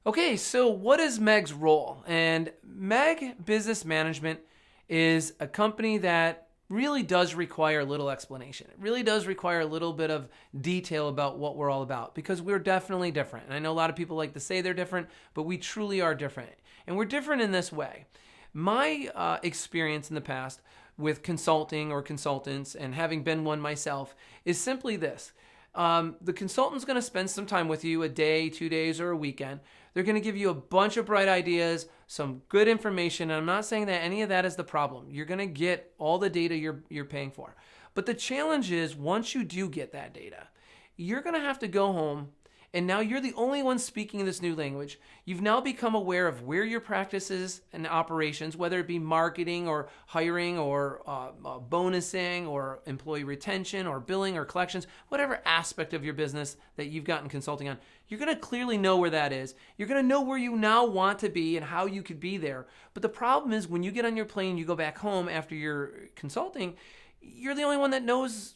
Okay, so what is MEG's role? And MEG Business Management is a company that really does require a little explanation. It really does require a little bit of detail about what we're all about because we're definitely different. And I know a lot of people like to say they're different, but we truly are different. And we're different in this way. My experience in the past with consulting or consultants and having been one myself is simply this. The consultant's going to spend some time with you, a day, 2 days, or a weekend. They're going to give you a bunch of bright ideas, some good information. And I'm not saying that any of that is the problem. You're going to get all the data you're paying for. But the challenge is once you do get that data, you're going to have to go home. And now you're the only one speaking this new language. You've now become aware of where your practices and operations, whether it be marketing or hiring or bonusing or employee retention or billing or collections, whatever aspect of your business that you've gotten consulting on, you're going to clearly know where that is. You're going to know where you now want to be and how you could be there. But the problem is when you get on your plane, you go back home after your consulting, you're the only one that knows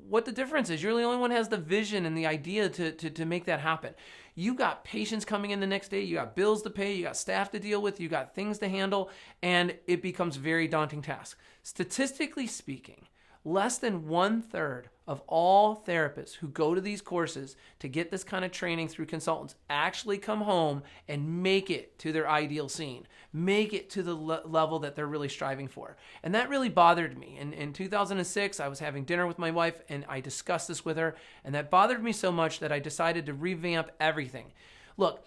what the difference is. You're the only one who has the vision and the idea to make that happen. You got patients coming in the next day, you got bills to pay, you got staff to deal with, you got things to handle, and it becomes a very daunting task. Statistically speaking, less than 1/3 of all therapists who go to these courses to get this kind of training through consultants actually come home and make it to their ideal scene, make it to the level that they're really striving for. And that really bothered me. In 2006, I was having dinner with my wife and I discussed this with her, and that bothered me so much that I decided to revamp everything. Look,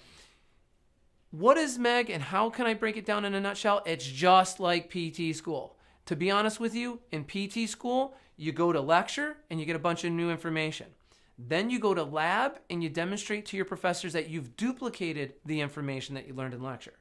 what is MEG and how can I break it down in a nutshell? It's just like PT school. To be honest with you, in PT school, you go to lecture and you get a bunch of new information. Then you go to lab and you demonstrate to your professors that you've duplicated the information that you learned in lecture.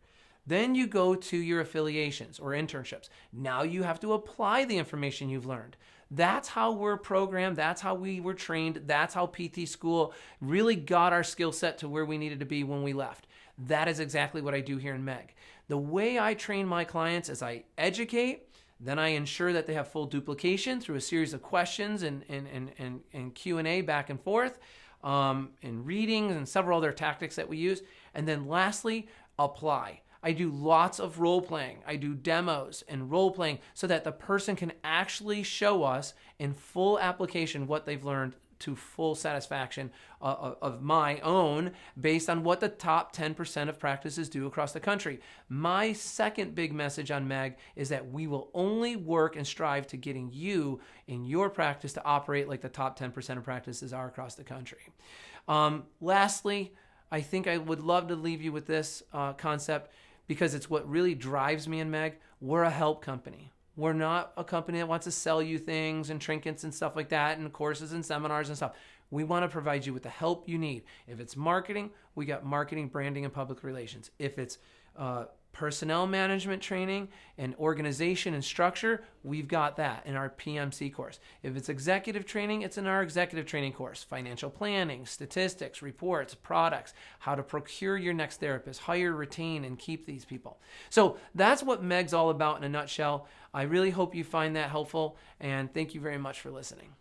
Then you go to your affiliations or internships. Now you have to apply the information you've learned. That's how we're programmed. That's how we were trained. That's how PT school really got our skill set to where we needed to be when we left. That is exactly what I do here in MEG. The way I train my clients is I educate, then I ensure that they have full duplication through a series of questions and Q&A back and forth, and readings and several other tactics that we use. And then lastly, apply. I do lots of role playing. I do demos and role playing so that the person can actually show us in full application what they've learned to full satisfaction of my own based on what the top 10% of practices do across the country. My second big message on MEG is that we will only work and strive to getting you in your practice to operate like the top 10% of practices are across the country. Lastly, I think I would love to leave you with this concept because it's what really drives me in MEG. We're a help company. We're not a company that wants to sell you things and trinkets and stuff like that and courses and seminars and stuff. We want to provide you with the help you need. If it's marketing, we got marketing, branding, and public relations. If it's personnel management training and organization and structure, we've got that in our PMC course. If it's executive training, it's in our executive training course. Financial planning, statistics, reports, products, how to procure your next therapist, hire, retain, and keep these people. So that's what MEG's all about in a nutshell. I really hope you find that helpful, and thank you very much for listening.